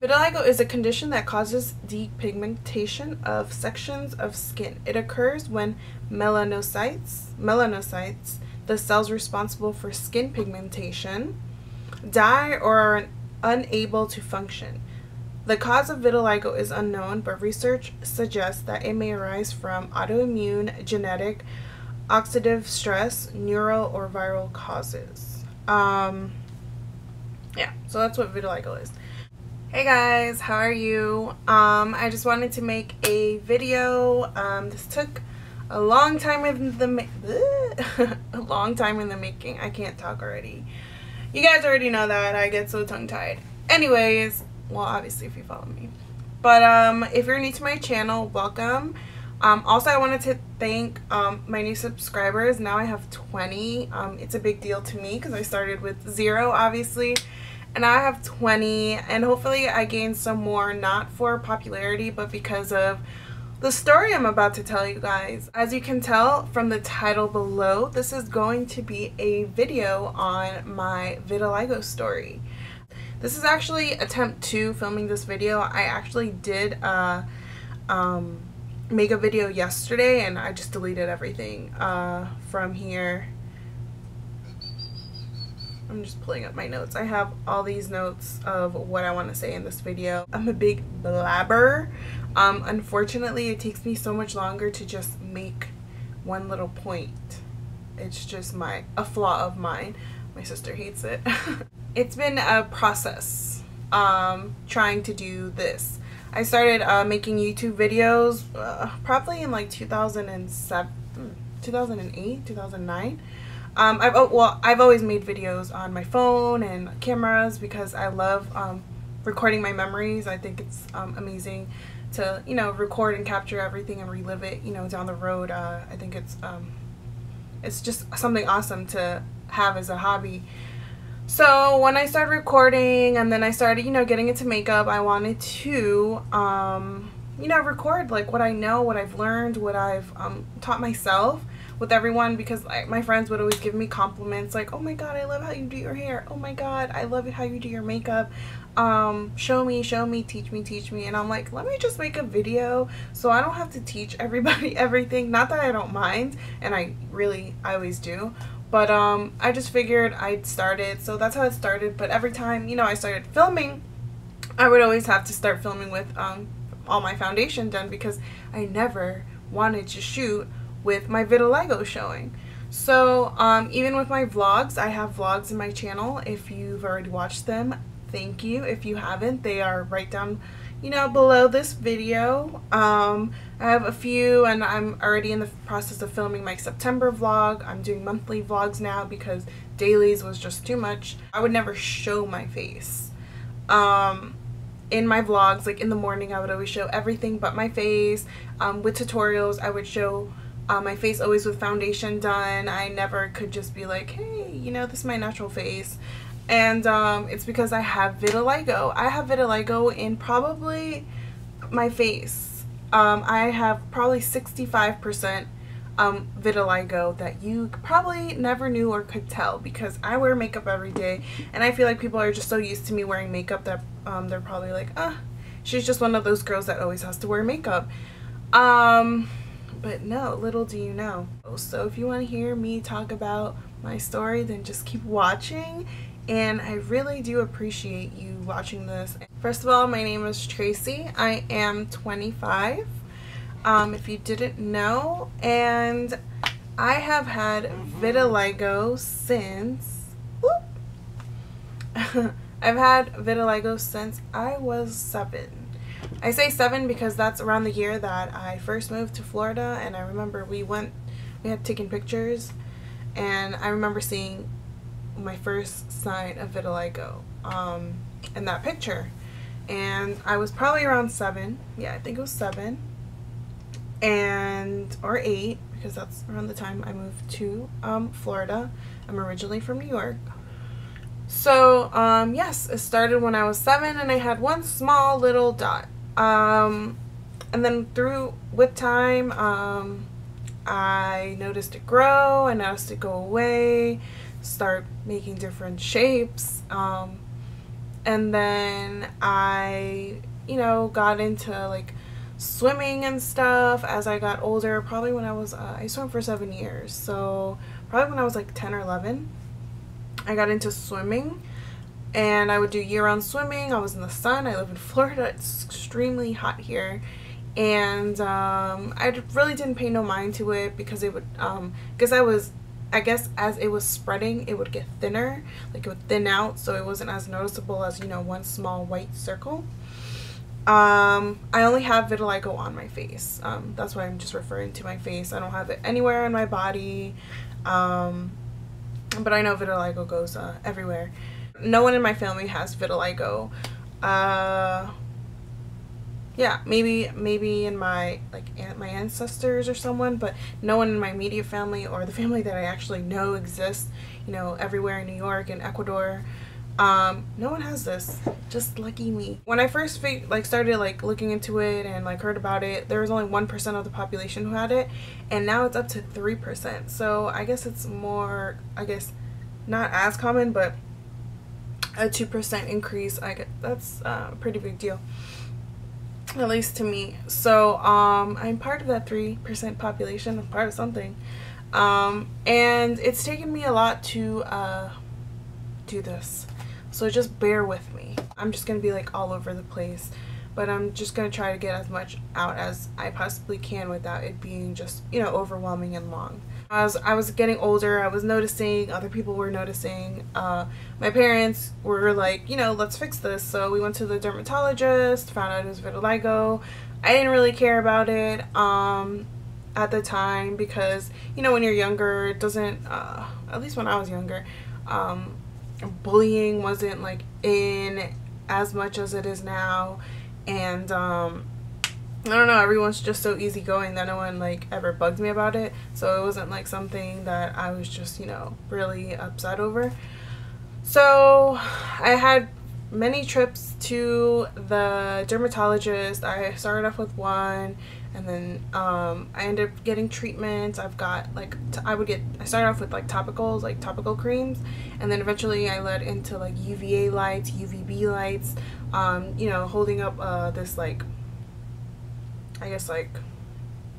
Vitiligo is a condition that causes depigmentation of sections of skin. It occurs when melanocytes, the cells responsible for skin pigmentation, die or are unable to function. The cause of vitiligo is unknown, but research suggests that it may arise from autoimmune, genetic, oxidative stress, neural, or viral causes. Yeah, so that's what vitiligo is. Hey guys, how are you? I just wanted to make a video. This took a long time in the a long time in the making. I can't talk already. You guys already know that I get so tongue-tied. Anyways, well, obviously if you follow me. But if you're new to my channel, welcome. Also, I wanted to thank my new subscribers. Now I have 20. It's a big deal to me because I started with 0, obviously. And now I have 20, and hopefully I gain some more, not for popularity, but because of the story I'm about to tell you guys. As you can tell from the title below, this is going to be a video on my vitiligo story. This is actually attempt 2 filming this video. I actually did make a video yesterday, and I just deleted everything from here. I'm just pulling up my notes. I have all these notes of what I want to say in this video. I'm a big blabber. Unfortunately, it takes me so much longer to just make one little point. It's just a flaw of mine. My sister hates it. It's been a process trying to do this. I started making YouTube videos probably in like 2007, 2008, 2009. I've always made videos on my phone and cameras because I love recording my memories. I think it's amazing to, you know, record and capture everything and relive it, you know, down the road. I think it's just something awesome to have as a hobby. So when I started recording and then I started, you know, getting into makeup, I wanted to, you know, record like what I know, what I've learned, what I've taught myself with everyone, because like my friends would always give me compliments like, oh my god, I love how you do your hair, oh my god, I love how you do your makeup, show me, teach me, and I'm like, let me just make a video so I don't have to teach everybody everything. Not that I don't mind, and I always do, but I just figured I'd start it, so that's how it started. But every time, you know, I started filming, I would always have to start filming with all my foundation done, because I never wanted to shoot with my vitiligo showing. So even with my vlogs, I have vlogs in my channel. If you've already watched them, thank you. If you haven't, they are right down, you know, below this video. I have a few, and I'm already in the process of filming my September vlog. I'm doing monthly vlogs now because dailies was just too much. I would never show my face in my vlogs. Like in the morning, I would always show everything but my face. With tutorials, I would show my face always with foundation done. I never could just be like, hey, you know, this is my natural face. And it's because I have vitiligo. I have vitiligo in probably my face. I have probably 65% vitiligo that you probably never knew or could tell, because I wear makeup every day, and I feel like people are just so used to me wearing makeup that they're probably like, she's just one of those girls that always has to wear makeup. But no, little do you know. So if you want to hear me talk about my story, then just keep watching, and I really do appreciate you watching this. First of all, my name is Tracy. I am 25, if you didn't know, and I have had vitiligo since I've had vitiligo since I was 7. I say 7 because that's around the year that I first moved to Florida, and I remember we had taken pictures, and I remember seeing my first sign of vitiligo in that picture, and I was probably around 7. Yeah, I think it was 7 or 8, because that's around the time I moved to Florida. I'm originally from New York. So yes, it started when I was 7, and I had one small little dot. And then with time, I noticed it grow, I noticed it go away, start making different shapes, And then I, you know, got into like swimming and stuff as I got older. Probably when I was, I swam for 7 years. So probably when I was like 10 or 11, I got into swimming. And I would do year-round swimming. I was in the sun. I live in Florida. It's extremely hot here. And I really didn't pay no mind to it because it would, because I guess as it was spreading, it would get thinner. Like it would thin out, so it wasn't as noticeable as, you know, one small white circle. I only have vitiligo on my face. That's why I'm just referring to my face. I don't have it anywhere in my body. But I know vitiligo goes everywhere. No one in my family has vitiligo. Yeah, maybe in my my ancestors or someone, but no one in my immediate family or the family that I actually know exists, you know, everywhere in New York and Ecuador. No one has this. Just lucky me. When I first started looking into it and heard about it, there was only 1% of the population who had it, and now it's up to 3%. So I guess it's more, I guess not as common, but a 2% increase. I guess that's a pretty big deal, at least to me. So I'm part of that 3% population. I'm part of something, and it's taken me a lot to do this, so just bear with me. I'm just gonna be all over the place, but I'm just gonna try to get as much out as I possibly can without it being just, you know, overwhelming and long. As I was getting older, I was noticing, other people were noticing, my parents were like, you know, let's fix this. So we went to the dermatologist, found out it was vitiligo. I didn't really care about it at the time because, you know, when you're younger, it doesn't, at least when I was younger, bullying wasn't in as much as it is now. And I don't know, everyone's just so easygoing that no one ever bugged me about it, so it wasn't something that I was just, you know, really upset over. So I had many trips to the dermatologist. I started off with one, and then I ended up getting treatments. I've got I started off with topicals, topical creams, and then eventually I led into UVA lights, UVB lights, you know, holding up this I guess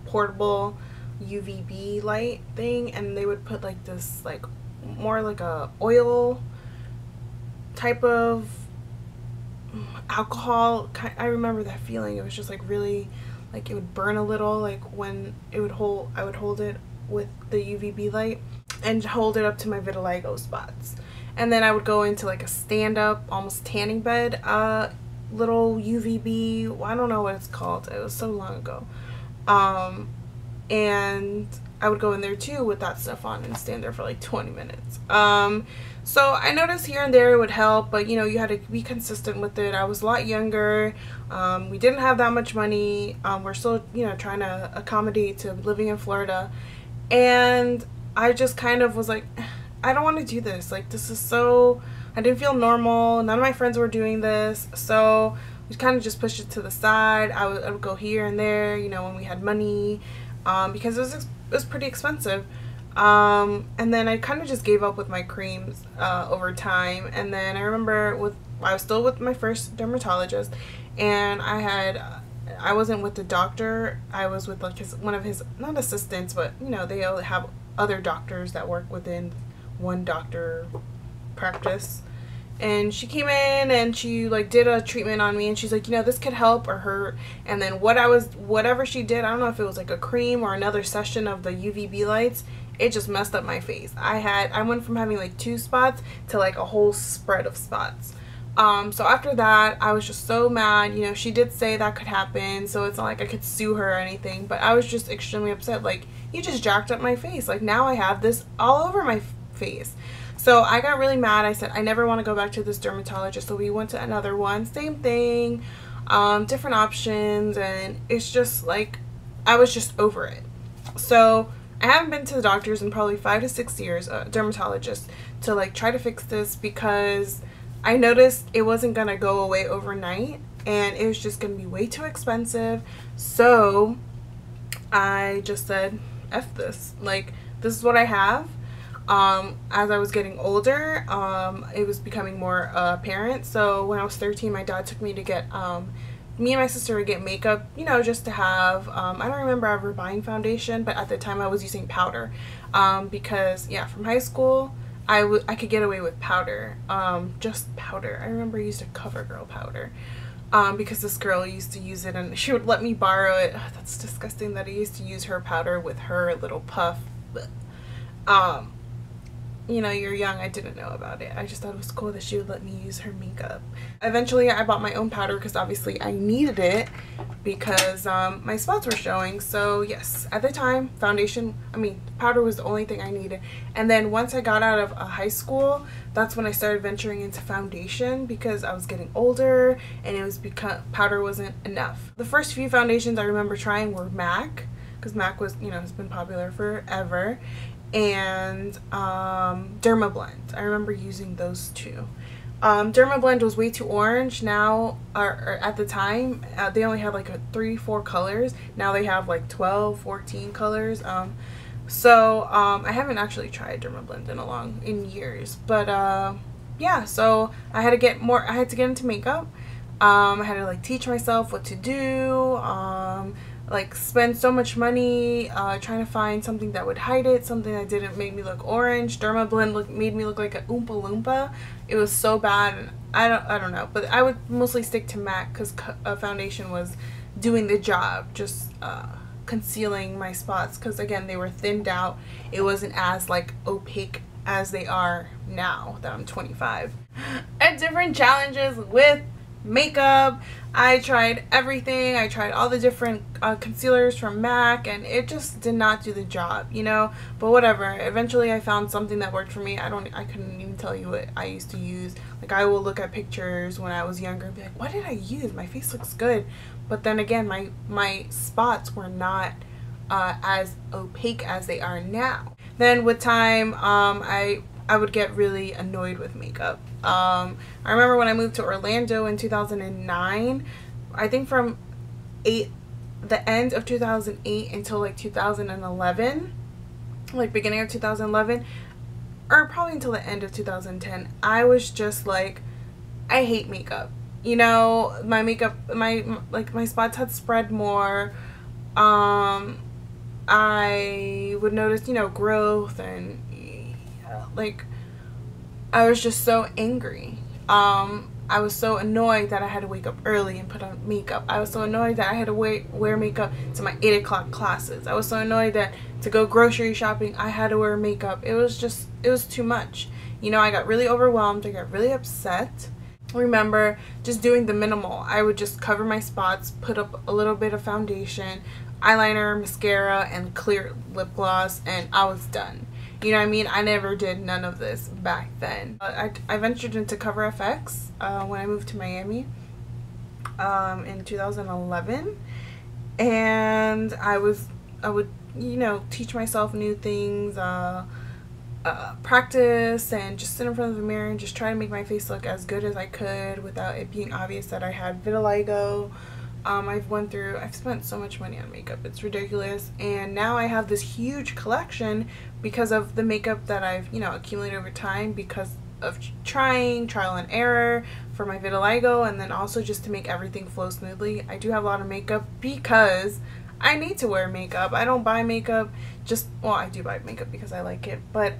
portable UVB light thing, and they would put this more a oil type of alcohol. I remember that feeling. It was just really it would burn a little when it would I would hold it with the UVB light and hold it up to my vitiligo spots, and then I would go into a stand-up almost tanning bed little UVB, well, I don't know what it's called, it was so long ago, and I would go in there too with that stuff on and stand there for 20 minutes. So I noticed here and there it would help, but you know, you had to be consistent with it. I was a lot younger, we didn't have that much money, we're still, you know, trying to accommodate to living in Florida, and I just kind of was I don't want to do this, this is so, I didn't feel normal. None of my friends were doing this, so we kind of just pushed it to the side. I would go here and there, you know, when we had money, because it was pretty expensive. And then I kind of just gave up with my creams over time. And then I remember I was still with my first dermatologist, and I wasn't with the doctor. I was with one of his, not assistants, but you know, they all have other doctors that work within one doctor practice. And she came in and she did a treatment on me, and she's you know, this could help or hurt. And then whatever she did, I don't know if it was a cream or another session of the UVB lights, it just messed up my face. I went from having 2 spots to a whole spread of spots. So after that, I was just so mad. You know, she did say that could happen, so it's not I could sue her or anything, but I was just extremely upset. You just jacked up my face. Now I have this all over my face. So I got really mad. I said I never want to go back to this dermatologist. So we went to another one, same thing, different options, and it's just I was just over it. So I haven't been to the doctors in probably 5 to 6 years, dermatologist, to try to fix this, because I noticed it wasn't gonna go away overnight, and it was just gonna be way too expensive. So I just said, F this. This is what I have. as I was getting older, it was becoming more apparent. So when I was 13, my dad took me to get me and my sister would get makeup, you know, just to have, I don't remember ever buying foundation, but at the time I was using powder, because yeah, from high school I could get away with powder, just powder. I remember I used a CoverGirl powder, because this girl used to use it and she would let me borrow it. Oh, that's disgusting that I used to use her powder with her little puff. You know, you're young, I didn't know about it. I just thought it was cool that she would let me use her makeup. Eventually I bought my own powder because obviously I needed it because my spots were showing. So yes, at the time, powder was the only thing I needed. And then once I got out of high school, that's when I started venturing into foundation because I was getting older and it was because powder wasn't enough. The first few foundations I remember trying were MAC, because MAC was, you know, has been popular forever, and Dermablend. I remember using those two. Dermablend was way too orange. Now, or at the time, they only had like 3-4 colors. Now they have like 12-14 colors. So I haven't actually tried Dermablend in years, but yeah, so I had to get into makeup. I had to like teach myself what to do, like spend so much money trying to find something that would hide it, something that didn't make me look orange. Dermablend made me look like a Oompa Loompa. It was so bad, and I don't know, but I would mostly stick to MAC because foundation was doing the job, just concealing my spots, because again, they were thinned out. It wasn't as like opaque as they are now that I'm 25. And different challenges with makeup. I tried everything. I tried all the different concealers from MAC, and it just did not do the job, you know, but whatever. Eventually I found something that worked for me. I couldn't even tell you what I used to use. Like, I will look at pictures when I was younger and be like, what did I use? My face looks good. But then again, my spots were not as opaque as they are now. Then with time, I would get really annoyed with makeup. I remember when I moved to Orlando in 2009, I think from the end of 2008 until like 2011, like beginning of 2011, or probably until the end of 2010, I was just like, I hate makeup. You know, my makeup, my spots had spread more. I would notice, you know, growth, and like, I was just so angry. I was so annoyed that I had to wake up early and put on makeup. I was so annoyed that I had to wear makeup to my 8 o'clock classes. I was so annoyed that to go grocery shopping, I had to wear makeup. It was too much. You know, I got really overwhelmed. I got really upset. Remember just doing the minimal. I would just cover my spots, put up a little bit of foundation, eyeliner, mascara, and clear lip gloss, and I was done. You know what I mean? I never did none of this back then. I ventured into Cover FX when I moved to Miami in 2011, and I would, you know, teach myself new things, practice, and just sit in front of the mirror and just try to make my face look as good as I could without it being obvious that I had vitiligo. I've spent so much money on makeup, it's ridiculous, and now I have this huge collection because of the makeup that I've, you know, accumulated over time because of trial and error for my vitiligo, and then also just to make everything flow smoothly. I do have a lot of makeup because I need to wear makeup. I don't buy makeup well, I do buy makeup because I like it, but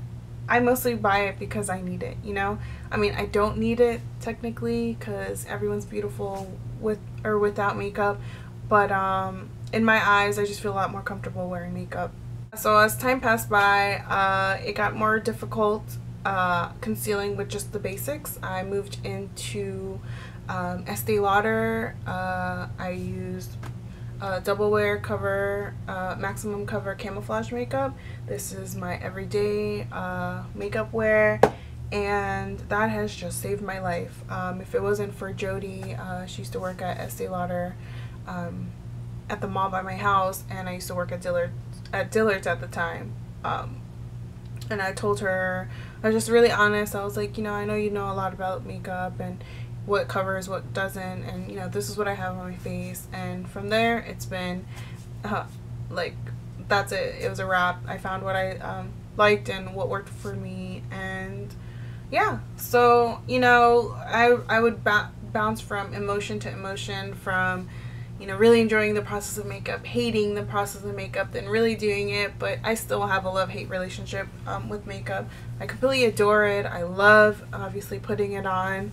I mostly buy it because I need it, you know? I mean, I don't need it technically because everyone's beautiful with or without makeup, but in my eyes, I just feel a lot more comfortable wearing makeup. So as time passed by, it got more difficult concealing with just the basics. I moved into Estee Lauder. I used double wear cover, maximum cover camouflage makeup. This is my everyday makeup wear, and that has just saved my life. If it wasn't for Jody, she used to work at Estee Lauder at the mall by my house, and I used to work at Dillard's at the time. And I told her, I was just really honest. I was like, you know, I know you know a lot about makeup and what covers, what doesn't, and you know, this is what I have on my face. And from there, it's been like, that's it. It was a wrap. I found what I liked and what worked for me. And yeah, so you know, I would bounce from emotion to emotion, from you know, really enjoying the process of makeup, hating the process of makeup, then really doing it. But I still have a love-hate relationship with makeup. I completely adore it. I love, obviously, putting it on,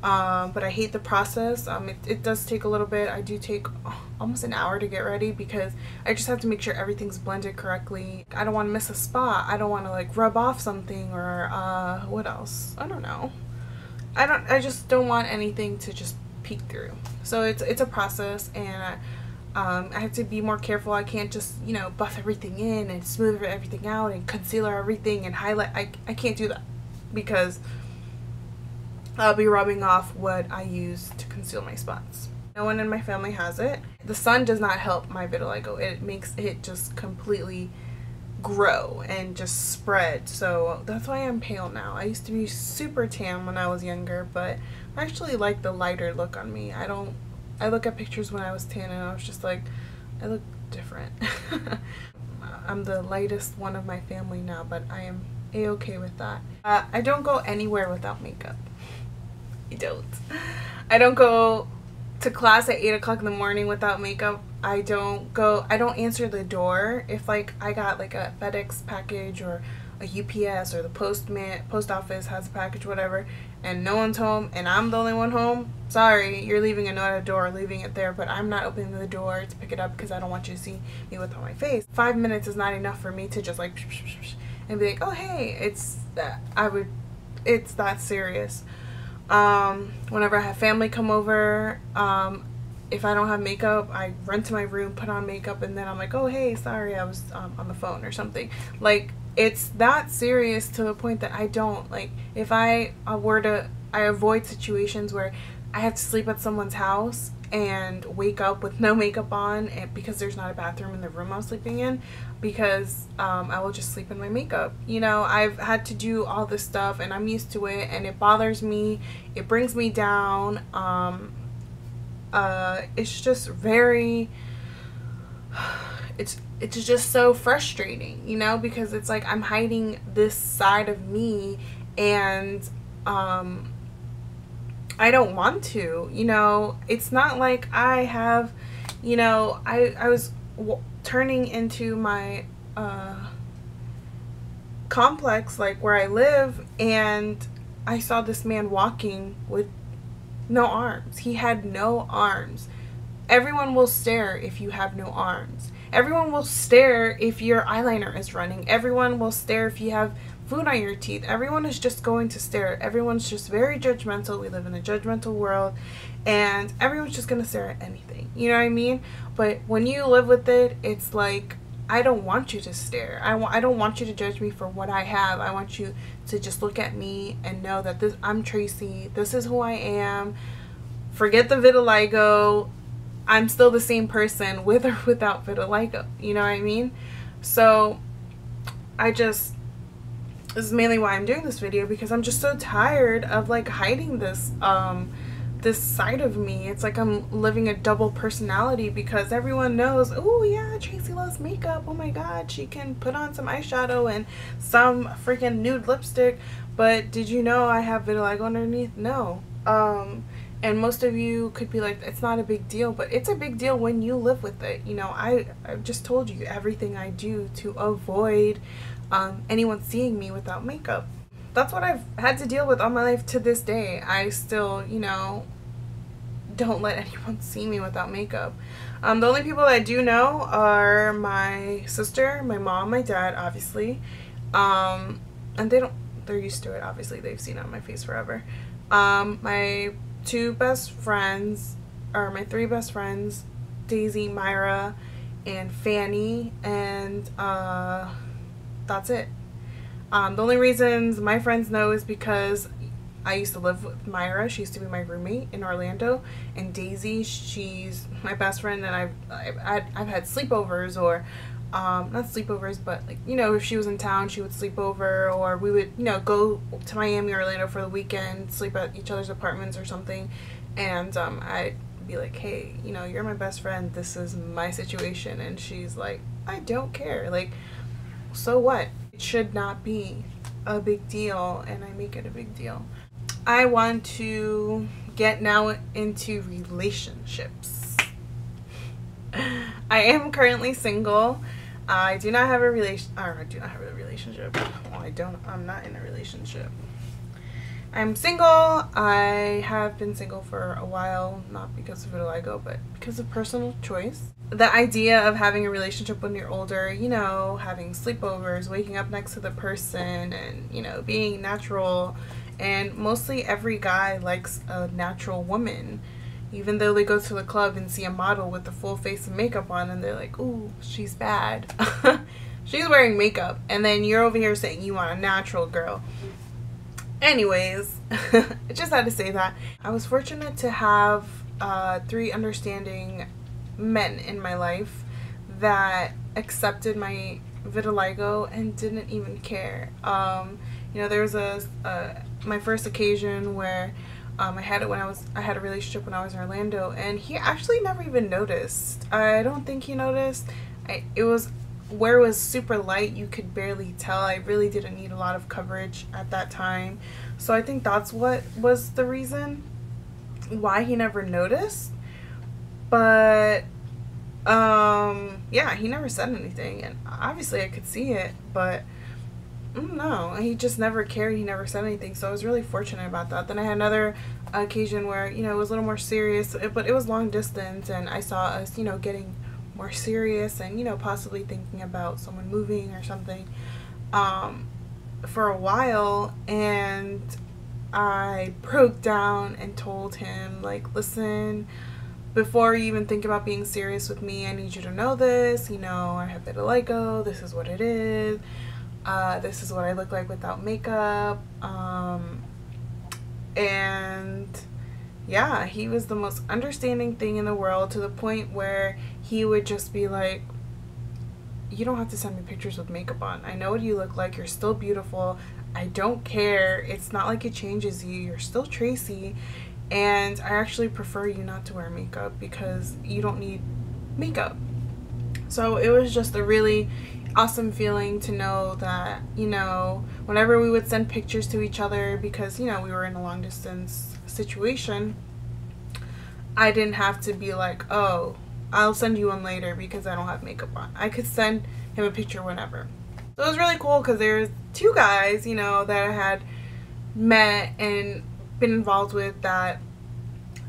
but I hate the process. It does take a little bit. I do take almost an hour to get ready because I just have to make sure everything's blended correctly. I don't want to miss a spot. I don't want to like rub off something, or what else? I don't know. I just don't want anything to just peek through. So it's a process, and I have to be more careful. I can't just, you know, buff everything in and smooth everything out and concealer everything and highlight. I can't do that because I'll be rubbing off what I use to conceal my spots. No one in my family has it. The sun does not help my vitiligo. It makes it just completely grow and just spread. So that's why I'm pale now. I used to be super tan when I was younger, but I actually like the lighter look on me. I look at pictures when I was tan and I was just like, I look different. I'm the lightest one of my family now, but I am a-okay with that. I don't go anywhere without makeup. I don't go to class at 8 o'clock in the morning without makeup. I don't answer the door if like I got like a FedEx package or a UPS or the post office has a package, whatever, and no one's home and I'm the only one home. Sorry, you're leaving a note at the door, leaving it there, but I'm not opening the door to pick it up because I don't want you to see me with on my face. 5 minutes is not enough for me to just like and be like, oh hey, it's that serious. Whenever I have family come over, if I don't have makeup, I run to my room, put on makeup, and then I'm like, oh hey, sorry, I was on the phone or something. Like, it's that serious to the point that I don't, like, if I avoid situations where I have to sleep at someone's house and wake up with no makeup on, and because there's not a bathroom in the room I'm sleeping in, because I will just sleep in my makeup. You know, I've had to do all this stuff and I'm used to it, and it bothers me, it brings me down. It's just very, it's just so frustrating, you know, because it's like I'm hiding this side of me, and I don't want to, you know. It's not like I have, you know, I was turning into my complex, like where I live, and I saw this man walking with no arms. He had no arms. Everyone will stare if you have no arms. Everyone will stare if your eyeliner is running. Everyone will stare if you have food on your teeth. Everyone is just going to stare. Everyone's just very judgmental. We live in a judgmental world, and everyone's just gonna stare at anything. You know what I mean? But when you live with it, it's like, I don't want you to stare. I don't want you to judge me for what I have. I want you to just look at me and know that I'm Tracy. This is who I am. Forget the vitiligo. I'm still the same person with or without vitiligo. You know what I mean? So this is mainly why I'm doing this video, because I'm just so tired of like hiding this this side of me. It's like I'm living a double personality, because everyone knows, oh yeah, Tracy loves makeup, oh my god, she can put on some eyeshadow and some freaking nude lipstick, but did you know I have vitiligo underneath? No. And most of you could be like, it's not a big deal, but it's a big deal when you live with it. You know, I've just told you everything I do to avoid anyone seeing me without makeup. That's what I've had to deal with all my life to this day. I still, you know, don't let anyone see me without makeup. The only people that I do know are my sister, my mom, my dad, obviously. And they're used to it, obviously. They've seen it on my face forever. My three best friends, Daisy, Myra, and Fanny, and that's it. The only reasons my friends know is because I used to live with Myra. She used to be my roommate in Orlando, and Daisy, she's my best friend, and I've had sleepovers, or not sleepovers, but like, you know, if she was in town, she would sleep over, or we would, you know, go to Miami or Orlando for the weekend, sleep at each other's apartments or something, and I'd be like, hey, you know, you're my best friend, this is my situation, and she's like, I don't care, like, so what? It should not be a big deal, and I make it a big deal. I want to get now into relationships. I am currently single. I do not have a relationship. Well, I'm not in a relationship. I'm single. I have been single for a while, not because of vitiligo, but because of personal choice. The idea of having a relationship when you're older, you know, having sleepovers, waking up next to the person, and, you know, being natural. And mostly every guy likes a natural woman, even though they go to the club and see a model with the full face of makeup on and they're like, ooh, she's bad. She's wearing makeup. And then you're over here saying you want a natural girl. Anyways, I just had to say that. I was fortunate to have 3 understanding men in my life that accepted my vitiligo and didn't even care. You know, there was my first occasion where I had a relationship when I was in Orlando, and he actually never even noticed. I don't think he noticed. It was where it was super light, you could barely tell. I really didn't need a lot of coverage at that time, so I think that's what was the reason why he never noticed. But yeah, he never said anything, and obviously I could see it, but no, he just never cared. He never said anything, so I was really fortunate about that. Then I had another occasion where, you know, it was a little more serious, but it was long distance, and I saw us, you know, getting more serious and, you know, possibly thinking about someone moving or something for a while. And I broke down and told him, like, listen, before you even think about being serious with me, I need you to know this. You know, I have vitiligo. This is what it is. This is what I look like without makeup. And yeah, he was the most understanding thing in the world, to the point where he would just be like, you don't have to send me pictures with makeup on. I know what you look like. You're still beautiful. I don't care. It's not like it changes you. You're still Tracy. And I actually prefer you not to wear makeup because you don't need makeup. So it was just a really awesome feeling to know that, you know, whenever we would send pictures to each other, because, you know, we were in a long distance situation, I didn't have to be like, oh, I'll send you one later because I don't have makeup on. I could send him a picture whenever. So it was really cool because there's 2 guys, you know, that I had met and been involved with that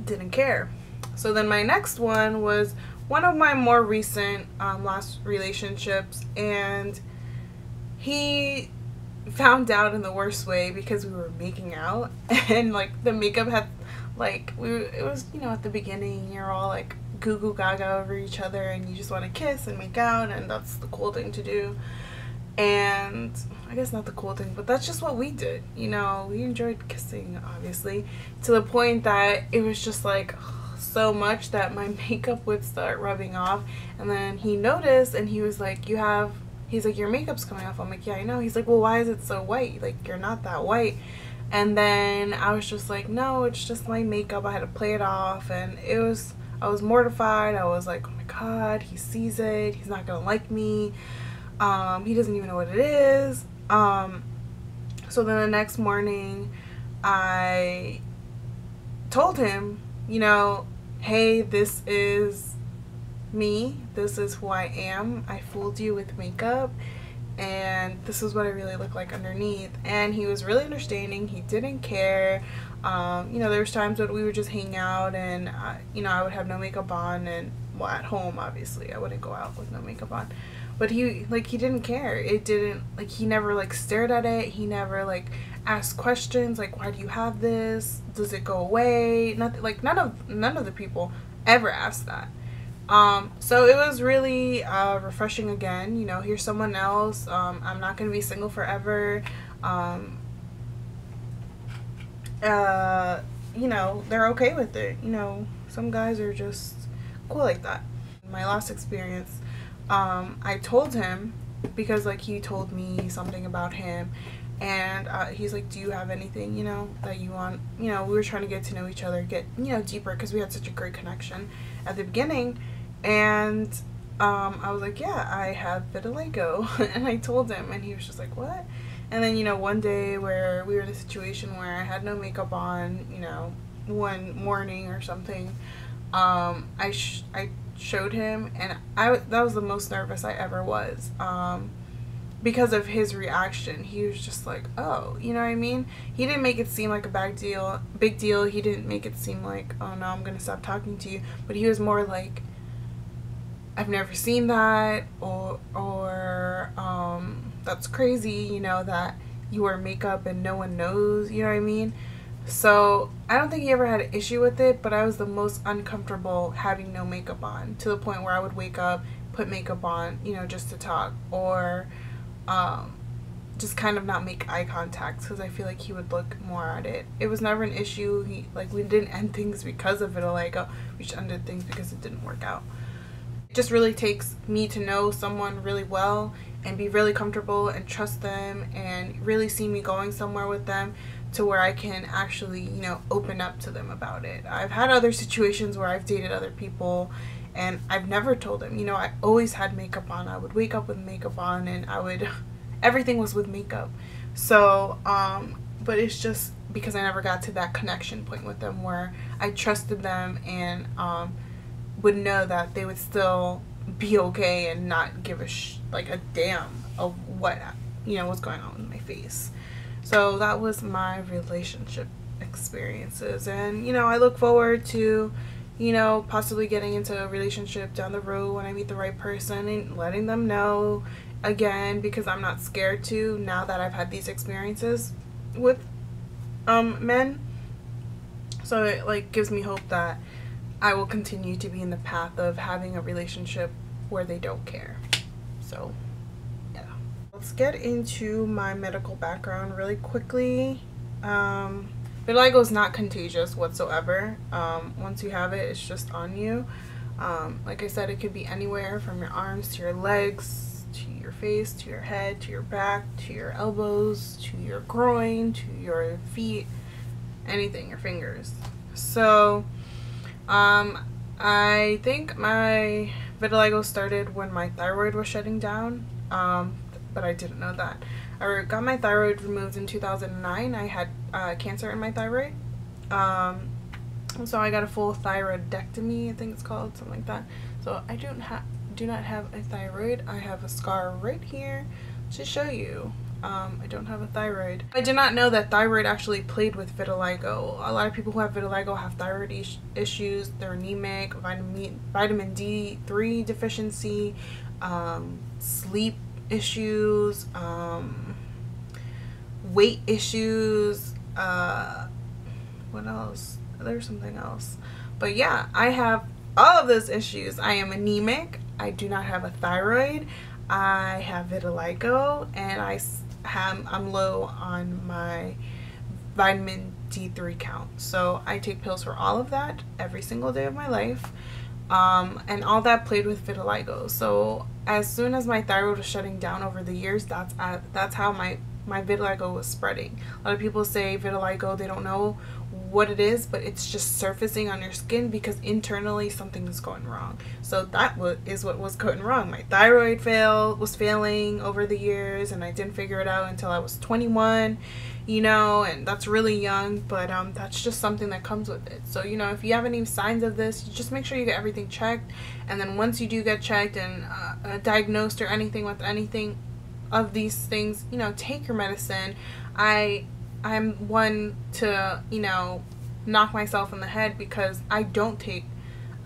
didn't care. So then my next one was one of my more recent last relationships, and he found out in the worst way because we were making out, and like the makeup had, like, it was, you know, at the beginning you're all like goo goo gaga over each other and you just want to kiss and make out, and that's the cool thing to do. And I guess not the cool thing, but that's just what we did, you know. We enjoyed kissing, obviously, to the point that it was just like so much that my makeup would start rubbing off. And then he noticed and he was like, he's like, your makeup's coming off. I'm like, yeah, I know. He's like, well, why is it so white? Like, you're not that white. And then I was just like, no, it's just my makeup. I had to play it off, and I was mortified. I was like, oh my god, he sees it, he's not gonna like me. He doesn't even know what it is. So then the next morning I told him, you know, hey, this is me, this is who I am. I fooled you with makeup, and this is what I really look like underneath. And he was really understanding. He didn't care. You know, there was times when we would just hang out, and you know, I would have no makeup on, and well, at home obviously I wouldn't go out with no makeup on, but he didn't care. It didn't, like, he never like stared at it. He never like asked questions like, why do you have this? Does it go away? Nothing. Like, none of the people ever asked that. So it was really refreshing again. You know, here's someone else. I'm not gonna be single forever. You know, they're okay with it. You know, some guys are just cool like that. My last experience, I told him, because like he told me something about him, and he's like, do you have anything, you know, that you want? You know, we were trying to get to know each other, get, you know, deeper, because we had such a great connection at the beginning. And I was like, yeah, I have vitiligo. And I told him, and he was just like, what? And then, you know, one day where we were in a situation where I had no makeup on, you know, one morning or something, I showed him, and that was the most nervous I ever was, because of his reaction. He was just like, oh, you know what I mean? He didn't make it seem like a big deal. He didn't make it seem like, oh no, I'm gonna stop talking to you. But he was more like, I've never seen that, or that's crazy, you know, that you wear makeup and no one knows, you know what I mean? So I don't think he ever had an issue with it, but I was the most uncomfortable having no makeup on, to the point where I would wake up, put makeup on, you know, just to talk, or just kind of not make eye contact, because I feel like he would look more at it. It was never an issue. We didn't end things because of vitiligo. We just ended things because it didn't work out. It just really takes me to know someone really well and be really comfortable and trust them and really see me going somewhere with them, to where I can actually, you know, open up to them about it. I've had other situations where I've dated other people and I've never told them, you know, I always had makeup on. I would wake up with makeup on, and everything was with makeup. So, but it's just because I never got to that connection point with them where I trusted them and would know that they would still be okay and not give a damn of what, you know, what's going on with my face. So that was my relationship experiences, and you know, I look forward to, you know, possibly getting into a relationship down the road when I meet the right person, and letting them know again, because I'm not scared to, now that I've had these experiences with men. So it like gives me hope that I will continue to be in the path of having a relationship where they don't care. So yeah, let's get into my medical background really quickly. Vitiligo is not contagious whatsoever. Once you have it, it's just on you. Like I said, it could be anywhere from your arms to your legs, to your face, to your head, to your back, to your elbows, to your groin, to your feet, anything, your fingers. So I think my vitiligo started when my thyroid was shutting down, but I didn't know that. I got my thyroid removed in 2009. I had cancer in my thyroid, so I got a full thyroidectomy, I think it's called, something like that. So I do not have a thyroid. I have a scar right here to show you. I don't have a thyroid. I did not know that thyroid actually played with vitiligo. A lot of people who have vitiligo have thyroid issues. They're anemic, vitamin D3 deficiency, sleep issues, weight issues, what else? There's something else. But yeah, I have all of those issues. I am anemic. I do not have a thyroid. I have vitiligo, and I'm low on my vitamin D3 count. So I take pills for all of that every single day of my life. And all that played with vitiligo. So as soon as my thyroid was shutting down over the years, that's how my vitiligo was spreading. A lot of people say vitiligo, they don't know what it is, but it's just surfacing on your skin because internally something is going wrong. So that is what was going wrong. My thyroid was failing over the years, and I didn't figure it out until I was 21, you know, and that's really young, but that's just something that comes with it. So, you know, if you have any signs of this, you just make sure you get everything checked, and then once you do get checked and diagnosed or anything with anything of these things, you know, take your medicine. I'm one to, you know, knock myself in the head because I don't take,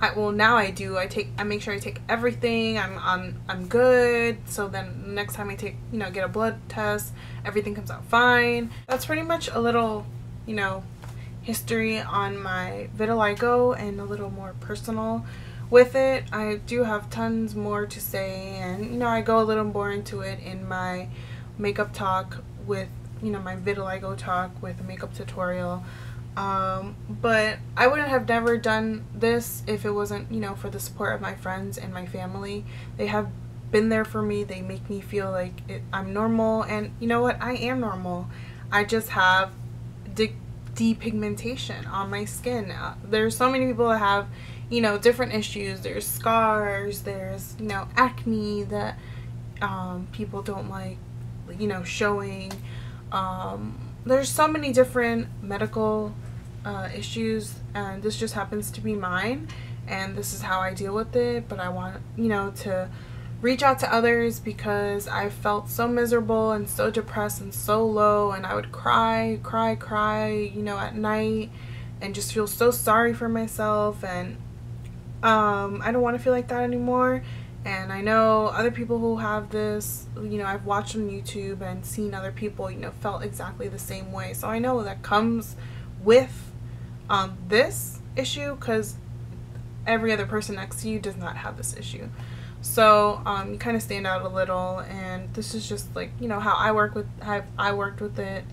now I do. I make sure I take everything. I'm good. So then the next time I take, you know, get a blood test, everything comes out fine. That's pretty much a little, you know, history on my vitiligo and a little more personal with it. I do have tons more to say, and you know, I go a little more into it in my makeup talk with, you know, my vitiligo talk with a makeup tutorial. But I wouldn't have never done this if it wasn't, you know, for the support of my friends and my family. They have been there for me. They make me feel like I'm normal, and you know what, I am normal. I just have depigmentation on my skin. There's so many people that have, you know, different issues. There's scars, there's, you know, acne that people don't like, you know, showing. There's so many different medical issues, and this just happens to be mine, and this is how I deal with it. But I want, you know, to reach out to others because I felt so miserable and so depressed and so low, and I would cry, you know, at night, and just feel so sorry for myself. And I don't want to feel like that anymore. And I know other people who have this, you know, I've watched on YouTube and seen other people, you know, felt exactly the same way. So I know that comes with this issue, because every other person next to you does not have this issue. So you kind of stand out a little, and this is just like, you know, how I worked with it,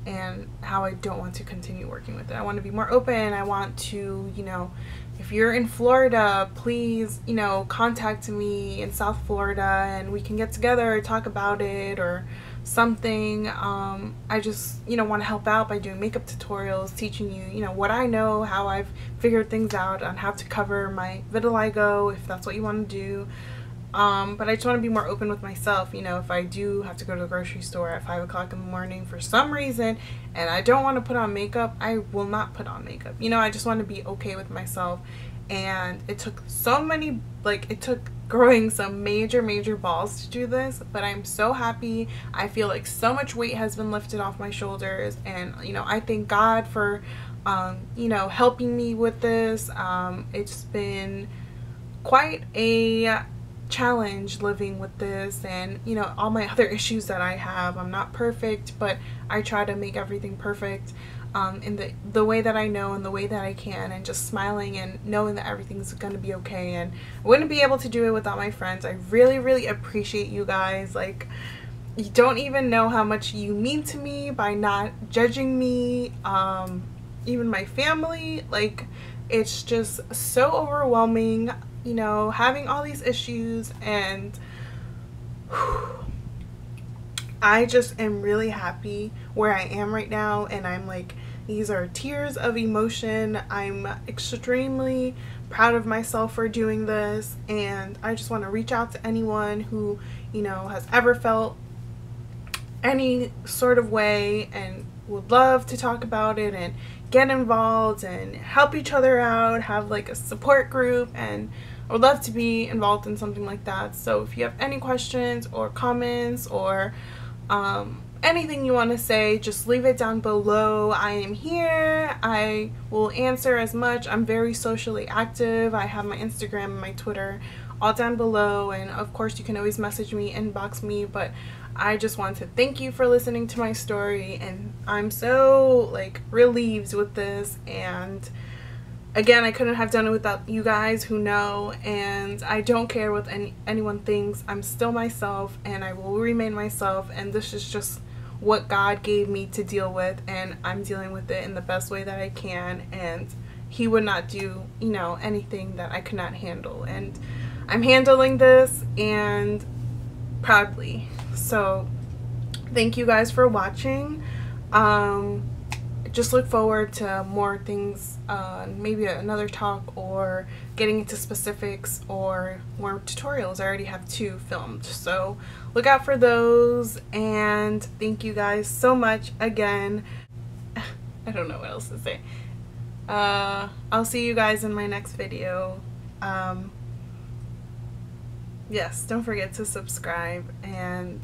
and how I don't want to continue working with it. I want to be more open. I want to, you know, if you're in Florida, please, you know, contact me in South Florida and we can get together, talk about it or something. I just, you know, want to help out by doing makeup tutorials, teaching you, you know, what I know, how I've figured things out on how to cover my vitiligo, if that's what you want to do. But I just want to be more open with myself. You know, if I do have to go to the grocery store at 5 o'clock in the morning for some reason and I don't want to put on makeup, I will not put on makeup. You know, I just want to be okay with myself. And it took so many, like, it took growing some major balls to do this, but I'm so happy. I feel like so much weight has been lifted off my shoulders, and, you know, I thank God for, you know, helping me with this. It's been quite a challenge living with this, and, you know, all my other issues that I have. I'm not perfect, but I try to make everything perfect in the way that I know and the way that I can, and just smiling and knowing that everything's gonna be okay. And I wouldn't be able to do it without my friends. I really appreciate you guys. Like, you don't even know how much you mean to me by not judging me. Even my family, like, it's just so overwhelming, you know, having all these issues. And I just am really happy where I am right now, and I'm like, these are tears of emotion. I'm extremely proud of myself for doing this, and I just want to reach out to anyone who, you know, has ever felt any sort of way and would love to talk about it and get involved and help each other out, have like a support group, and I would love to be involved in something like that. So if you have any questions or comments or anything you want to say, just leave it down below. I am here. I will answer as much. I'm very socially active. I have my Instagram and my Twitter all down below, and of course you can always message me, inbox me. But I just want to thank you for listening to my story, and I'm so, like, relieved with this. And again, I couldn't have done it without you guys who know, and I don't care what anyone thinks. I'm still myself, and I will remain myself, and this is just what God gave me to deal with, and I'm dealing with it in the best way that I can. And He would not do, you know, anything that I could not handle, and I'm handling this, and proudly. So thank you guys for watching. Just look forward to more things, maybe another talk or getting into specifics or more tutorials. I already have 2 filmed, so look out for those. And thank you guys so much again. I don't know what else to say. I'll see you guys in my next video. Yes, don't forget to subscribe, and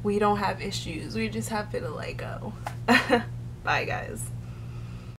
we don't have issues, we just have vitiligo. Bye guys.